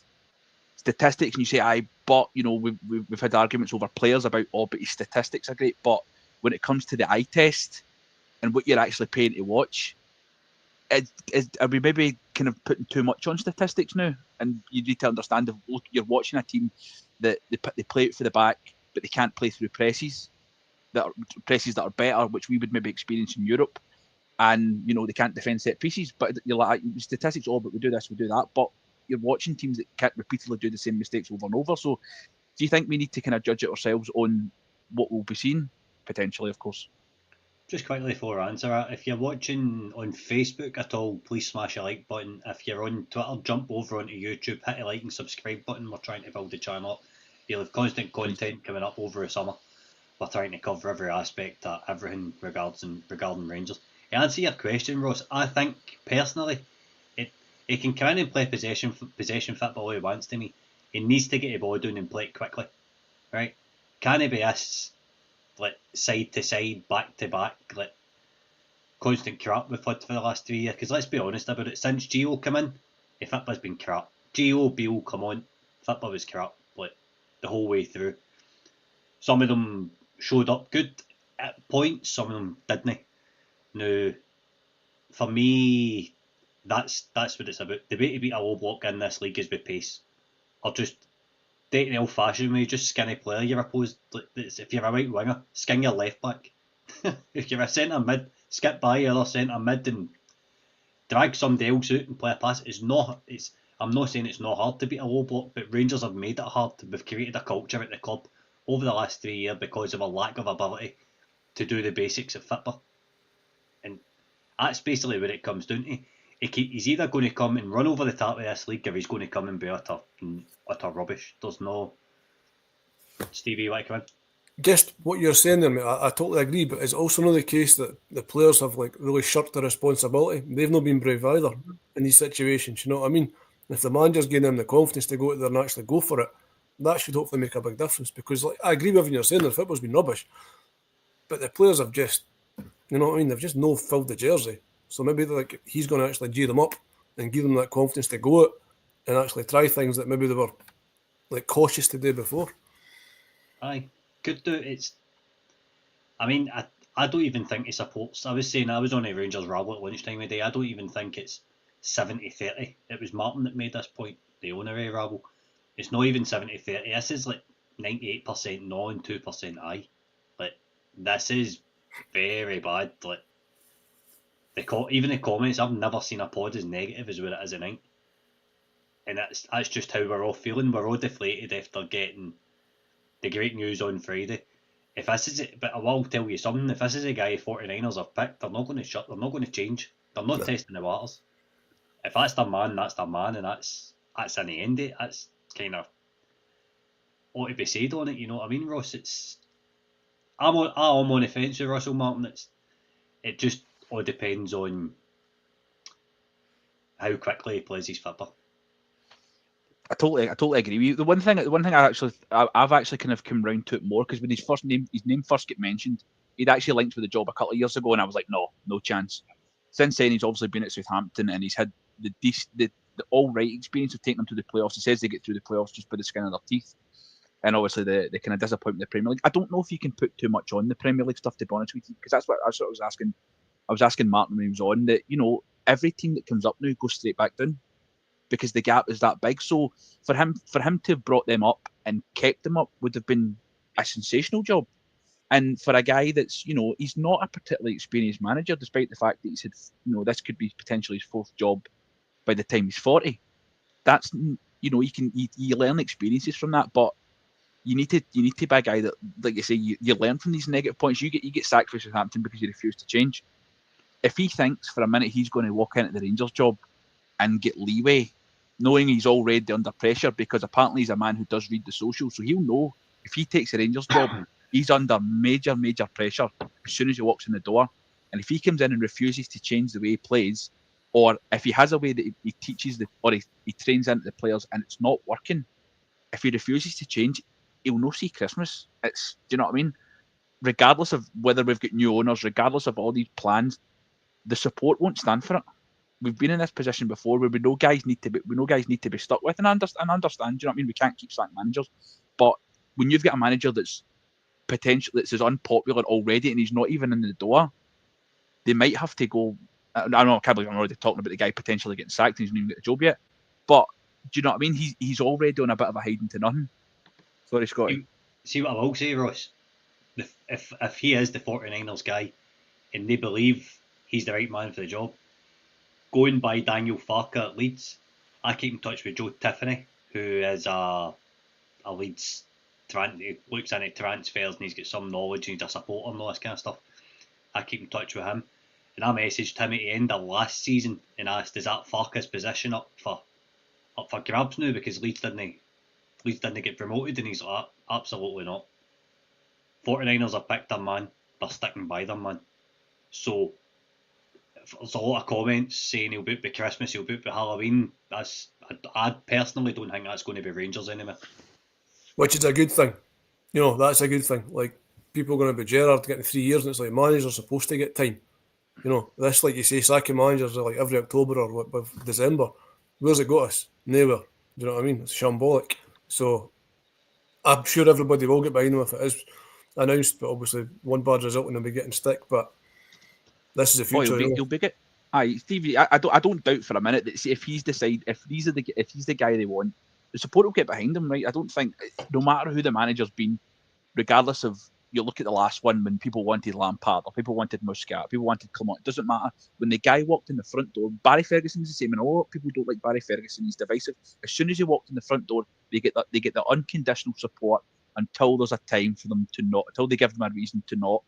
[SPEAKER 3] statistics and you say, but we've had arguments over players about, but his statistics are great, but when it comes to the eye test and what you're actually paying to watch, are we maybe kind of putting too much on statistics now? And you need to understand if you're watching a team that they play out for the back, but they can't play through presses that are better, which we would maybe experience in Europe. And they can't defend set pieces, but you're like, statistics, but we do this, we do that. But you're watching teams that can't repeatedly do the same mistakes over and over. So do you think we need to kind of judge it ourselves on what we'll be seeing? Potentially, of course.
[SPEAKER 2] Just quickly for answer, if you're watching on Facebook at all, please smash a like button. If you're on Twitter, jump over onto YouTube, hit the like and subscribe button. We're trying to build the channel up. You'll have constant content coming up over the summer. We're trying to cover every aspect of everything regarding Rangers. To answer your question, Ross, I think personally, he can come in and play possession football he wants to me. He needs to get the ball down and play it quickly, right? Can he be this like side to side, back to back, like constant crap we've had for the last 3 years? Because let's be honest about it, since Gio come in, the football's been crap. Gio, Beale come on, football was crap like the whole way through. Some of them showed up good at points, some of them didn't. Now, for me, that's what it's about. The way to beat a low block in this league is with pace, or just date in old-fashioned way, just skinny player you're opposed. If you're a right winger, skin your left back. If you're a centre mid, skip by your other centre mid and drag somebody else out and play a pass. I'm not saying it's not hard to beat a low block, but Rangers have made it hard. We've created a culture at the club over the last 3 years because of a lack of ability to do the basics of football. And that's basically what it comes down to. He's either going to come and run over the top of this league, or he's going to come and be utter rubbish. There's no... Stevie, you want to come in?
[SPEAKER 4] Just what you're saying there, mate, I totally agree, but it's also not the case that the players have like really shirked their responsibility. They've not been brave either in these situations, you know what I mean? If the manager's giving them the confidence to go out there and actually go for it, that should hopefully make a big difference, because like, I agree with everything you're saying, the football's been rubbish, but the players have just, you know what I mean, they've just no filled the jersey. So maybe like he's going to actually gear them up and give them that confidence to go out and actually try things that maybe they were like cautious to do before.
[SPEAKER 2] Aye, could do. I mean, I don't even think he supports. I was saying, I was on a Rangers rabble at lunchtime today. I don't even think it's 70-30. It was Martin that made this point, the owner of Rabble. It's not even 70-30. This is like 98% no and 2% aye. Like, this is very bad. Like, even the comments, I've never seen a pod as negative as what it is tonight. And that's just how we're all feeling. We're all deflated after getting the great news on Friday. If this is it, but I will tell you something. If this is a guy 49ers have picked, they're not going to shut. They're not going to change. They're not testing the waters. If that's their man, that's their man, and that's in the end. That's kind of what to be said on it. You know what I mean, Ross? I'm on the fence with Russell Martin. It just all depends on how quickly he plays his football.
[SPEAKER 3] I totally agree with you. The one thing I've actually kind of come round to it more, because when his name first get mentioned, he'd actually linked with the job a couple of years ago, and I was like, no chance. Since then, he's obviously been at Southampton, and he's had the all right experience of taking them to the playoffs. He says they get through the playoffs just by the skin of their teeth, and obviously the kind of disappointment in the Premier League. I don't know if you can put too much on the Premier League stuff, to be honest with you, because that's what I was asking. I was asking Martin when he was on that, you know, every team that comes up now goes straight back down, because the gap is that big. So for him to have brought them up and kept them up would have been a sensational job. And for a guy that's, you know, he's not a particularly experienced manager, despite the fact that he's had, you know, this could be potentially his fourth job by the time he's 40. That's, you know, you learn experiences from that, but you need to be a guy that, like you say, you learn from these negative points. You get sacked for Southampton because you refuse to change. If he thinks for a minute he's going to walk into the Rangers job and get leeway, knowing he's already under pressure, because apparently he's a man who does read the socials, so he'll know if he takes a Rangers job, he's under major pressure as soon as he walks in the door. And if he comes in and refuses to change the way he plays, or if he has a way that he teaches he trains into the players and it's not working, if he refuses to change, he'll not see Christmas. Do you know what I mean? Regardless of whether we've got new owners, regardless of all these plans, the support won't stand for it. We've been in this position before where we know guys need to be stuck with, and I understand. Do you know what I mean? We can't keep sacking managers, but when you've got a manager that's as unpopular already and he's not even in the door, they might have to go. I know I can't believe I'm already talking about the guy potentially getting sacked and he's not even got the job yet. But do you know what I mean? He's already on a bit of a hiding to nothing. Sorry, Scotty.
[SPEAKER 2] See what I will say, Ross? If he is the 49ers guy and they believe he's the right man for the job, going by Daniel Farker at Leeds, I keep in touch with Joe Tiffany, who is a Leeds. He looks into transfers and he's got some knowledge and he's a supporter and all this kind of stuff. I keep in touch with him, and I messaged him at the end of last season and asked, is that Farker's position up for grabs now, because Leeds didn't get promoted? And he's like, absolutely not. 49ers have picked their man, they're sticking by their man. So there's a lot of comments saying he'll boot by Christmas, he'll boot by Halloween. I personally don't think that's going to be Rangers anymore. Which
[SPEAKER 4] is a good thing. You know, that's a good thing. Like, people are going to be Gerrard getting 3 years, and it's like managers are supposed to get time. You know, this, like you say, sacking managers are like every October or December. Where's it got us? Nowhere. Do you know what I mean? It's shambolic. So I'm sure everybody will get behind him if it is announced, but obviously one bad result and they'll be getting stick. But this is the future.
[SPEAKER 3] He'll be good. Aye, Stevie, I don't doubt for a minute that if he's the guy they want, the support will get behind him, right? I don't think, no matter who the manager's been, regardless of, you look at the last one when people wanted Lampard or people wanted Muscat, people wanted Clement, it doesn't matter. When the guy walked in the front door, Barry Ferguson's the same, and a lot of people don't like Barry Ferguson, he's divisive. As soon as he walked in the front door, they get the unconditional support until there's a time for them to not, until they give them a reason to not.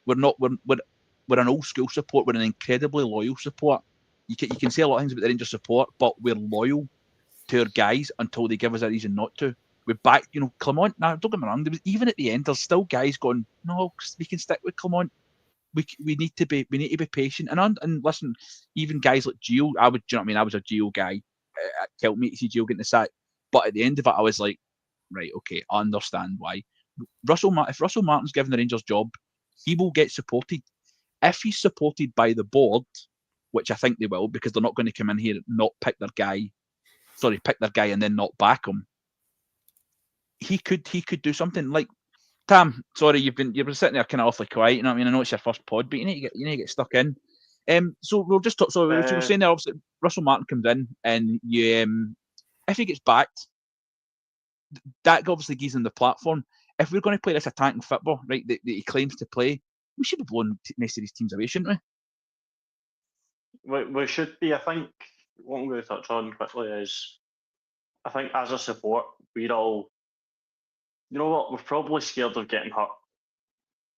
[SPEAKER 3] We're an old school support, we're an incredibly loyal support. You can say a lot of things about the Rangers support, but we're loyal to our guys until they give us a reason not to. We're back, Clement. Now, don't get me wrong. Even at the end, there's still guys going, no, we can stick with Clement. We need to be patient. And listen, even guys like Gio, I was a Gio guy. It killed me to see Gio getting the sack. But at the end of it, I was like, right, okay, I understand why. If Russell Martin's given the Rangers job, he will get supported. If he's supported by the board, which I think they will, because they're not going to come in here and not pick their guy and then not back him. He could do something like Tam. Sorry, you've been sitting there kind of awfully quiet. You know what I mean? I know it's your first pod, but you need to get stuck in. So we'll just talk. So we were saying there, obviously, Russell Martin comes in, and you, if he gets backed, that obviously gives him the platform. If we're going to play this attacking football, right, that he claims to play, we should be blowing most of these teams away, shouldn't we?
[SPEAKER 5] We should be. I think what I'm going to touch on quickly is, I think as a support, we're all, you know what, we're probably scared of getting hurt.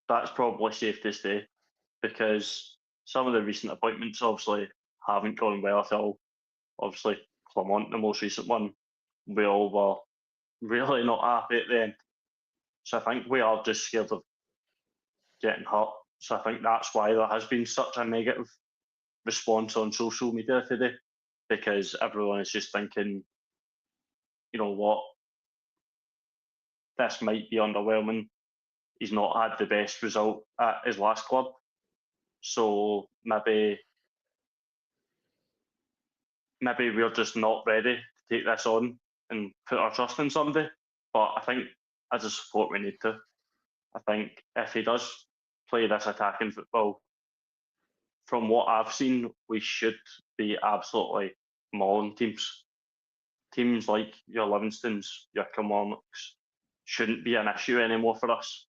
[SPEAKER 5] That's probably safe to say, because some of the recent appointments obviously haven't gone well at all. Obviously, Clement, the most recent one, we all were really not happy at the end. So I think we are just scared of getting hurt. So I think that's why there has been such a negative response on social media today, because everyone is just thinking, you know what, this might be underwhelming. He's not had the best result at his last club. So maybe we're just not ready to take this on and put our trust in somebody. But I think as a support we need to. I think if he does play this attacking football, from what I've seen, we should be absolutely mauling teams. Teams like your Livingstons, your Kilmarnocks shouldn't be an issue anymore for us.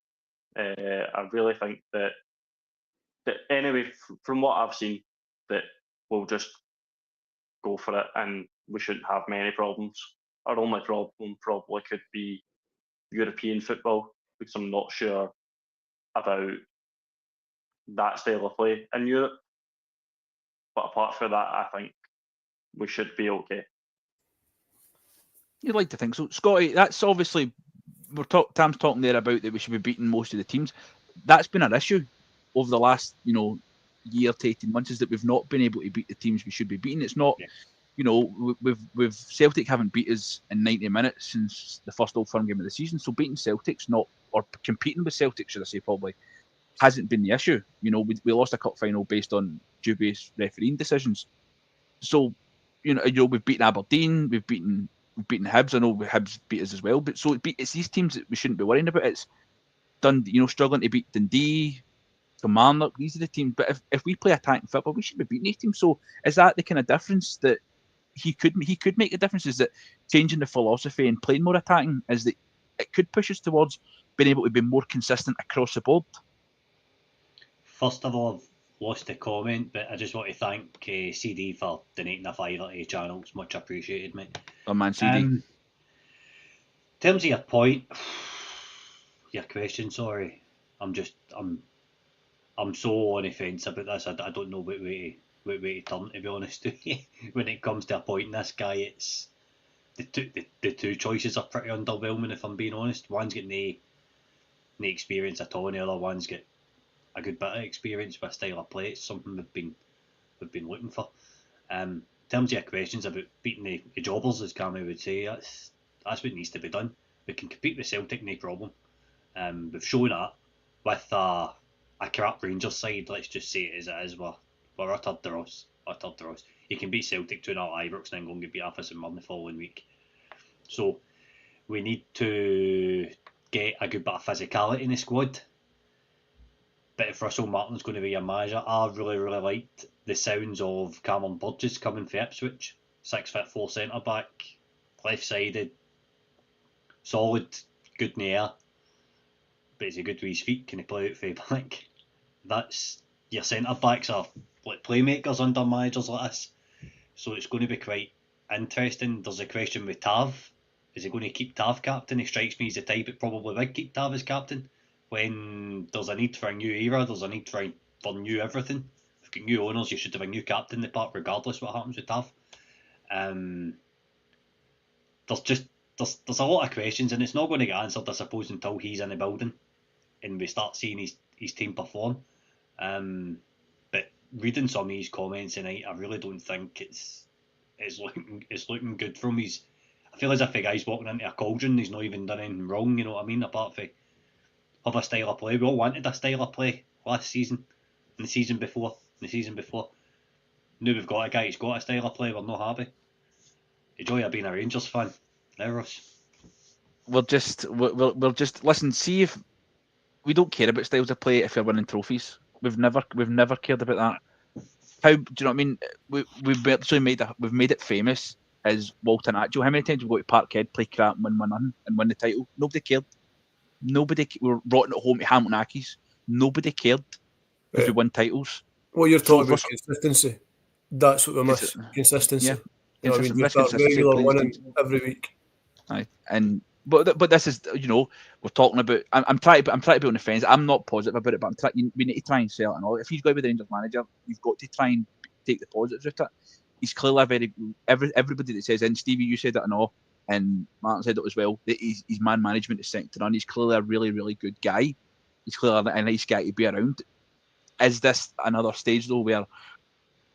[SPEAKER 5] I really think that anyway, from what I've seen, that we'll just go for it and we shouldn't have many problems. Our only problem probably could be European football, because I'm not sure about that style of play in Europe. But apart from that, I think we should be okay.
[SPEAKER 3] You'd like to think so. Scotty, that's obviously, Tam's talking there about that we should be beating most of the teams. That's been an issue over the last, year to 18 months, is that we've not been able to beat the teams we should be beating. It's not, we've Celtic haven't beat us in 90 minutes since the first Old Firm game of the season. So beating Celtic's not, or competing with Celtic, should I say, probably hasn't been the issue. We lost a cup final based on dubious refereeing decisions. So, we've beaten Aberdeen, we've beaten Hibs. I know Hibs beat us as well, but so it's these teams that we shouldn't be worrying about. It's Dundee, struggling to beat Dundee, Kilmarnock. These are the teams. But if we play attacking football, we should be beating these teams. So is that the kind of difference that he could make a difference? Is that changing the philosophy and playing more attacking? Is that it could push us towards being able to be more consistent across the board?
[SPEAKER 2] First of all, I've lost the comment, but I just want to thank CD for donating a $5 to channels. Much appreciated, mate.
[SPEAKER 3] Oh man, CD.
[SPEAKER 2] In terms of your point, your question, sorry, I'm so on the fence about this. I don't know what way to turn, to be honest. When it comes to appointing this guy, it's the two choices are pretty underwhelming, if I'm being honest. One's got no experience at all, and the other one's got a good bit of experience with style of play. It's something we've been looking for. In terms of your questions about beating the jobbers, as Cammy would say, that's what needs to be done. We can compete with Celtic, no problem. We've shown that with a crap Rangers side. Let's just say it as it is. We're utter dross. You can beat Celtic 2-0 at Ibrox and then go and get beat St Mirren the following week. So we need to get a good bit of physicality in the squad. But if Russell Martin's going to be your manager, I really, really liked the sounds of Cameron Burgess coming for Ipswich. 6'4" centre back, left-sided, solid, good in the air, but is he good with his feet? Can he play out for back? That's your centre backs are like playmakers under managers like this, so it's going to be quite interesting. There's a question with Tav. Is he going to keep Tav captain? He strikes me as the type that probably would keep Tav as captain. When there's a need for a new era, there's a need for new everything. If you've got new owners, you should have a new captain in the park, regardless what happens with Tav. There's a lot of questions, and it's not going to get answered, I suppose, until he's in the building and we start seeing his team perform. But reading some of his comments tonight, I really don't think it's looking good from him. I feel as if the guy's walking into a cauldron. He's not even done anything wrong, you know what I mean, apart from have a style of play. We all wanted a style of play last season, and the season before. Now we've got a guy who's got a style of play. We're not happy. The joy of being a Rangers fan. Now, Ross.
[SPEAKER 3] We'll just listen. See if we don't care about styles of play if you're winning trophies. We've never cared about that. How do you know what I mean? We've made it famous as Walton Actual. How many times we go to Parkhead, play crap, win 1-0, and win the title? Nobody cared. We were rotting at home to Hamilton Accies. Nobody cared if we win titles.
[SPEAKER 4] What you're talking about consistency. That's what we miss. Consistency.
[SPEAKER 3] Yeah.
[SPEAKER 4] You know what I mean? Just that regular winning every week.
[SPEAKER 3] Aye. But this is, you know, we're talking about. I'm trying to be on the fence. I'm not positive about it, but we need to try and sell it and all. If he's going to be the Rangers manager, you've got to try and take the positives out of it. He's clearly everybody that says, and Stevie, you said it and all, and Martin said it as well, that his man management is second to none. He's clearly a really, really good guy. He's clearly a nice guy to be around. Is this another stage though where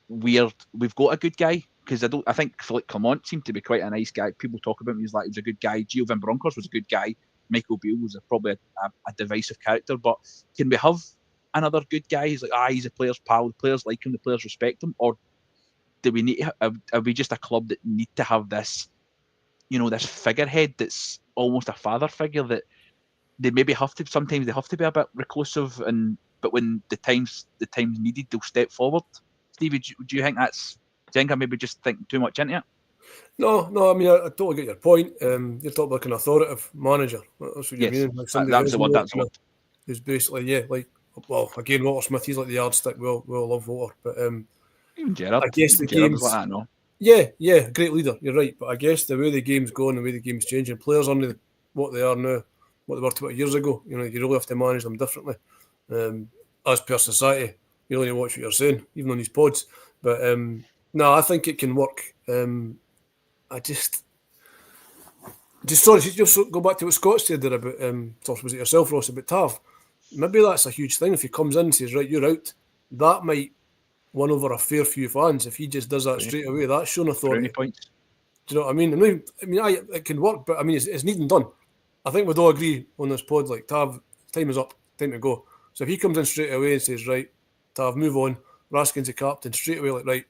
[SPEAKER 3] we've got a good guy? Because I think Philippe Clement seemed to be quite a nice guy. People talk about him, he was a good guy. Gio Van Bronckhorst was a good guy. Michael Beale was probably a divisive character. But can we have another good guy? He's he's a player's pal. The players like him. The players respect him. Or do we need? Are we just a club that need to have this, you know, this figurehead that's almost a father figure that they maybe have to? Sometimes they have to be a bit reclusive, but when the time's needed, they'll step forward. Stevie, do you think that's? Do you think I maybe just think too much into it?
[SPEAKER 4] No. I mean, I totally get your point. You're talking about an authoritative manager. That's what you mean. Like
[SPEAKER 3] that's the word. That's what.
[SPEAKER 4] Who's basically again, Walter Smith. He's like the yardstick. We all love Walter, but
[SPEAKER 3] even Gerrard.
[SPEAKER 4] I guess the game's
[SPEAKER 3] like that, no?
[SPEAKER 4] Yeah, great leader. You're right, but I guess the way the game's going, the way the game's changing, players aren't what they are now, what they were 20 years ago. You know, you really have to manage them differently. As per society, you really watch what you're saying, even on these pods. But no, I think it can work. I just sorry, just go back to what Scott said there about was it yourself, Ross, about Tav? Maybe that's a huge thing. If he comes in and says, right, you're out, that might win over a fair few fans. If he just does that straight away, that's showing authority.
[SPEAKER 3] Points.
[SPEAKER 4] Do you know what I mean? It can work, but I mean, it's needing done. I think we'd all agree on this pod, like Tav, time is up, time to go. So if he comes in straight away and says, right, Tav, move on, Raskin's the captain, straight away, like, right,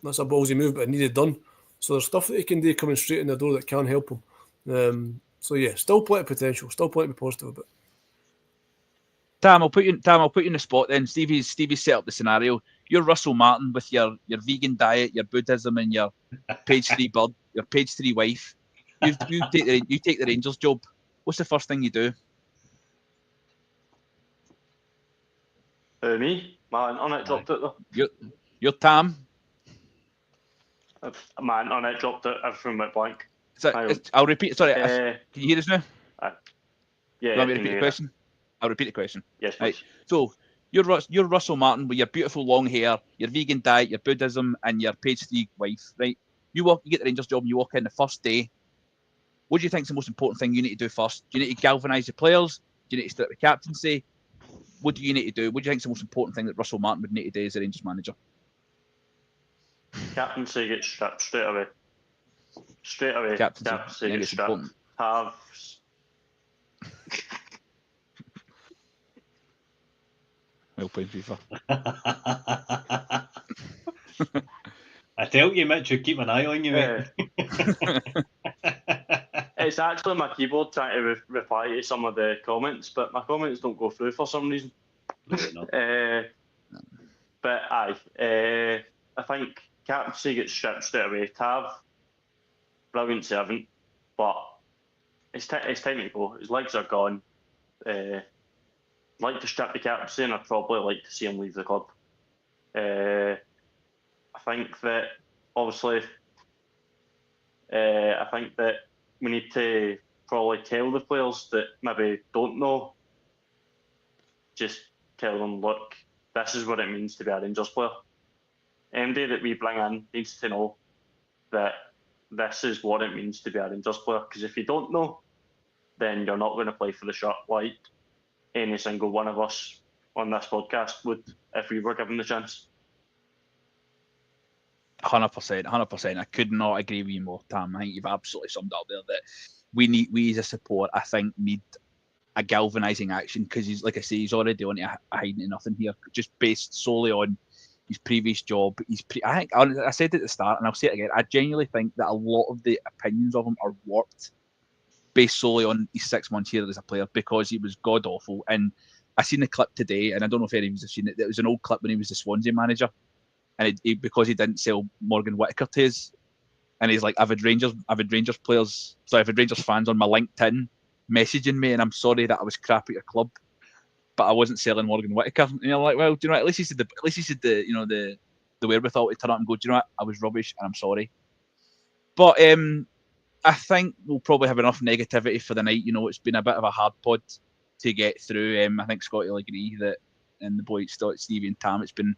[SPEAKER 4] that's a ballsy move, but it needed done. So there's stuff that he can do coming straight in the door that can help him. So yeah, still plenty of potential, still plenty to be positive about.
[SPEAKER 3] Tam, I'll put you in the spot then. Stevie's set up the scenario. You're Russell Martin with your vegan diet, your Buddhism, and your page 3 bird, your page 3 wife. You take the Rangers job. What's the first thing you do?
[SPEAKER 5] Me? My internet dropped out though.
[SPEAKER 3] You're Tam.
[SPEAKER 5] My internet dropped out. Everything went blank.
[SPEAKER 3] I'll repeat. Sorry, can you hear us now?
[SPEAKER 5] Yeah.
[SPEAKER 3] You want me to repeat the question? I'll repeat the question.
[SPEAKER 5] Yes, please.
[SPEAKER 3] Right. So you're Russell Martin with your beautiful long hair, your vegan diet, your Buddhism, and your page 3 wife. Right. You get the Rangers job. And you walk in the first day. What do you think is the most important thing you need to do first? Do you need to galvanise the players? Do you need to start the captaincy? What do you need to do? What do you think is the most important thing that Russell Martin would need to do as a Rangers manager?
[SPEAKER 5] Captaincy gets stripped straight away. Captaincy gets stripped.
[SPEAKER 3] Important. Well played, FIFA.
[SPEAKER 2] I tell you, Mitch, will keep an eye on you, mate.
[SPEAKER 5] It's actually my keyboard trying to reply to some of the comments, but my comments don't go through for some reason. But I think captaincy gets stripped straight away. Tav, brilliant servant, but it's time to go. His legs are gone. I'd like to strip the captaincy, and I'd probably like to see him leave the club. I think that, obviously, I think that we need to probably tell the players that maybe don't know, just tell them, look, this is what it means to be a Rangers player. Anybody that we bring in needs to know that this is what it means to be a Rangers player, because if you don't know, then you're not going to play for the shirt like any single one of us on this podcast would if we were given the chance.
[SPEAKER 3] 100%. I could not agree with you more, Tam. I think you've absolutely summed up there that we as a support, I think, need a galvanising action, because he's, like I say, he's already on to hiding to nothing here, just based solely on his previous job. I said at the start, and I'll say it again, I genuinely think that a lot of the opinions of him are warped based solely on his 6 months here as a player, because he was god awful. And I seen the clip today, and I don't know if any of you have seen it. It was an old clip when he was the Swansea manager, and because he didn't sell Morgan Whittaker to us, and he's like, I've had Rangers fans on my LinkedIn messaging me, and I'm sorry that I was crap at your club, but I wasn't selling Morgan Whittaker. And you're like, well, do you know what? At least he said the wherewithal to turn up and go, do you know what? I was rubbish, and I'm sorry. But I think we'll probably have enough negativity for the night. You know, it's been a bit of a hard pod to get through. I think Scotty will agree that, and the boys, Stevie and Tam, it's been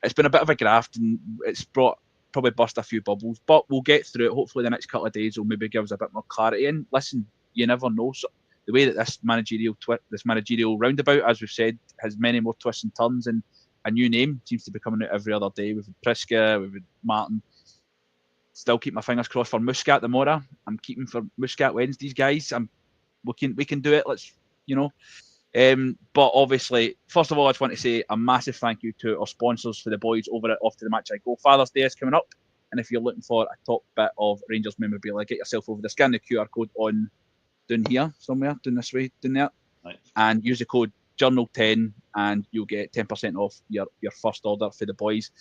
[SPEAKER 3] a bit of a graft, and it's probably burst a few bubbles. But we'll get through it. Hopefully, the next couple of days will maybe give us a bit more clarity. And listen, you never know. So the way that this managerial roundabout, as we've said, has many more twists and turns, and a new name seems to be coming out every other day. We've had Priska, we've had Martin. Still keep my fingers crossed for Muscat tomorrow. I'm keeping for Muscat Wednesdays, guys. We can do it. Let's, you know. But obviously, first of all, I just want to say a massive thank you to our sponsors for the boys over at Off to the Match I Go. Father's Day is coming up, and if you're looking for a top bit of Rangers memorabilia, get yourself over there. Scan the QR code on down here somewhere, down this way, down there,
[SPEAKER 2] right,
[SPEAKER 3] and use the code Journal10, and you'll get 10% off your first order for the boys.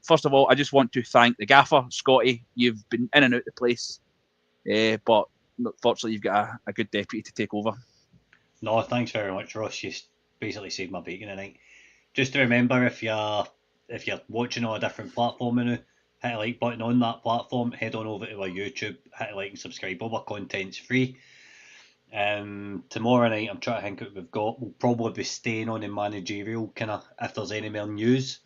[SPEAKER 3] First of all, I just want to thank the gaffer, Scotty. You've been in and out the place, but fortunately, you've got a good deputy to take over.
[SPEAKER 2] No, thanks very much, Ross. You basically saved my bacon tonight. Just to remember, if you're watching on a different platform now, hit the like button on that platform. Head on over to our YouTube, hit the like and subscribe. All our content's free. Tomorrow night, I'm trying to think what we've got. We'll probably be staying on in Managerial, if there's any more news.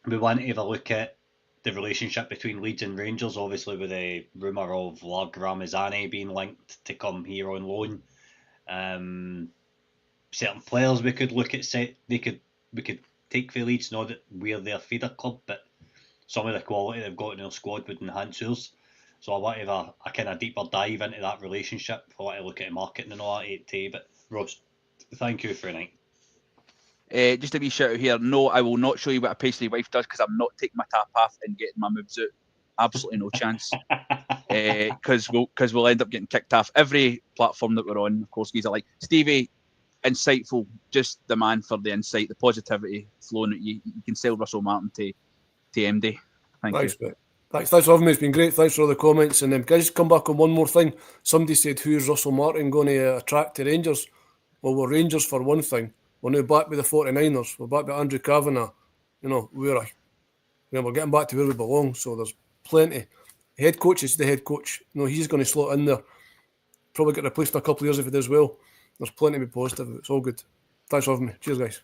[SPEAKER 2] We want to have a look at the relationship between Leeds and Rangers, obviously with the rumour of Lag Ramazani being linked to come here on loan. Certain players we could look at, we could take for Leeds, not that we're their feeder club, but some of the quality they've got in their squad would enhance ours. So I want to have a kind of deeper dive into that relationship. I want to look at the marketing and all that 8T. But Ross, thank you for tonight.
[SPEAKER 3] Just a wee shout out here. No, I will not show you what a pastry wife does, because I'm not taking my tap off and getting my moves out. Absolutely no chance. Because we'll end up getting kicked off every platform that we're on. Of course, guys are like, Stevie, insightful, just the man for the insight, the positivity flowing at you. You can sell Russell Martin to MD. Thanks,
[SPEAKER 4] you. Mate. Thanks for having me. It's been great. Thanks for all the comments. And can I just come back on one more thing? Somebody said, who's Russell Martin going to attract to Rangers? Well, we're Rangers for one thing. We're now back with the 49ers. We're back with Andrew Kavanagh. You know, we're getting back to where we belong. So there's plenty. Head coach is the head coach. You know, he's going to slot in there. Probably get replaced in a couple of years if he does well. There's plenty to be positive. It's all good. Thanks for having me. Cheers, guys.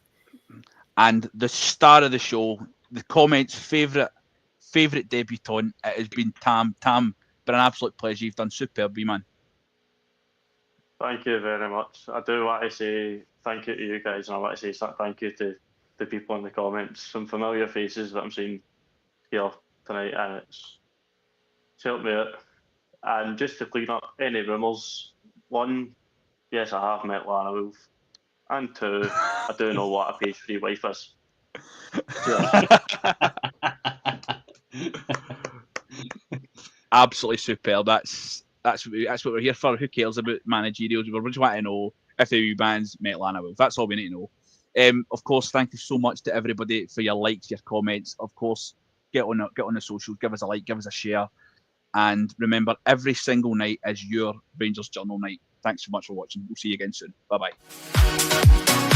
[SPEAKER 4] And
[SPEAKER 3] the star of the show, the comments, favourite debutant, it has been Tam. Tam, been an absolute pleasure. You've done superb, man.
[SPEAKER 5] Thank you very much. I do want to say thank you to you guys, and I want to say thank you to the people in the comments. Some familiar faces that I'm seeing here tonight, and it's helped me out. And just to clean up any rumours, one, yes, I have met Lana Wolf, and two, I do know what a pastry wife is.
[SPEAKER 3] Absolutely superb. That's what we're here for. Who cares about managerials? We just want to know if the bands met Lana Wolf. That's all we need to know. Of course, thank you so much to everybody for your likes, your comments. Of course, get on the socials, give us a like, give us a share, And remember, every single night is your Rangers Journal night. Thanks so much for watching. We'll see you again soon. Bye-bye.